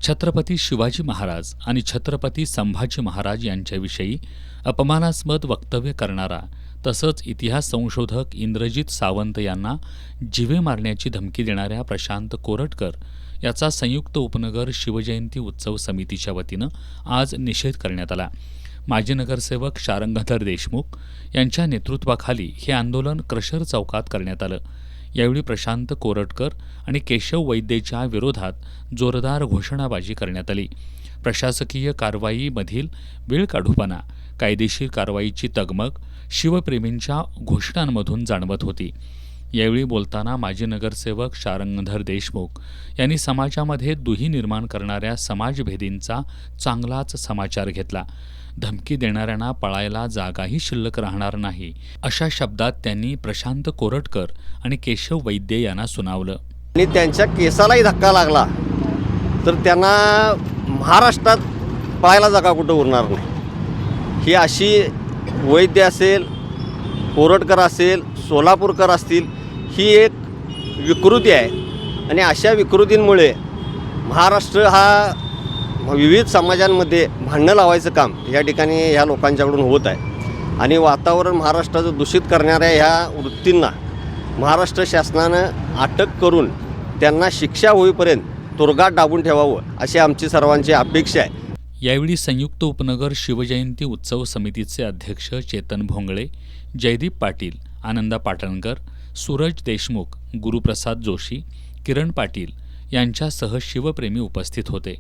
छत्रपती शिवाजी महाराज आणि छत्रपती संभाजी महाराज यांच्याविषयी अपमानास्पद वक्तव्य करणारा तसंच इतिहास संशोधक इंद्रजित सावंत यांना जीवे मारण्याची धमकी देणाऱ्या प्रशांत कोरटकर याचा संयुक्त उपनगर शिवजयंती उत्सव समितीच्या वतीनं आज निषेध करण्यात आला. माजी नगरसेवक शारंगधर देशमुख यांच्या नेतृत्वाखाली हे आंदोलन क्रशर चौकात करण्यात आलं. यावेळी प्रशांत कोरटकर आणि केशव वैद्यच्या विरोधात जोरदार घोषणाबाजी करण्यात आली. प्रशासकीय कारवाईमधील वेळकाढूपणा, कायदेशीर कारवाईची तगमग शिवप्रेमींच्या घोषणांमधून जाणवत होती. यावेळी बोलताना माजी नगरसेवक शारंगधर देशमुख यांनी समाजामध्ये दुही निर्माण करणाऱ्या समाजभेदींचा चांगलाच समाचार घेतला. धमकी देणाऱ्यांना पळायला जागाही शिल्लक राहणार नाही, अशा शब्दात त्यांनी प्रशांत कोरटकर आणि केशव वैद्य यांना सुनावलं. आणि त्यांच्या केसालाही धक्का लागला तर त्यांना महाराष्ट्रात पळायला जागा कुठं उरणार नाही. ही अशी वैद्य असेल, कोरटकर असेल, सोलापूरकर असतील, ही एक विकृती आहे. आणि अशा विकृतींमुळे महाराष्ट्र हा विविध समाजांमध्ये भांडणं लावायचं काम या ठिकाणी ह्या लोकांच्याकडून होत आहे. आणि वातावरण महाराष्ट्राचं दूषित करणाऱ्या ह्या वृत्तींना महाराष्ट्र शासनानं अटक करून त्यांना शिक्षा होईपर्यंत तुरुंगात डांबून ठेवावं अशी आमची सर्वांची अपेक्षा आहे. यावेळी संयुक्त उपनगर शिवजयंती उत्सव समितीचे अध्यक्ष चेतन भोंगळे, जयदीप पाटील, आनंदा पाटणकर, सूरज देशमुख, गुरुप्रसाद जोशी, किरण पाटील यांच्यासह शिवप्रेमी उपस्थित होते.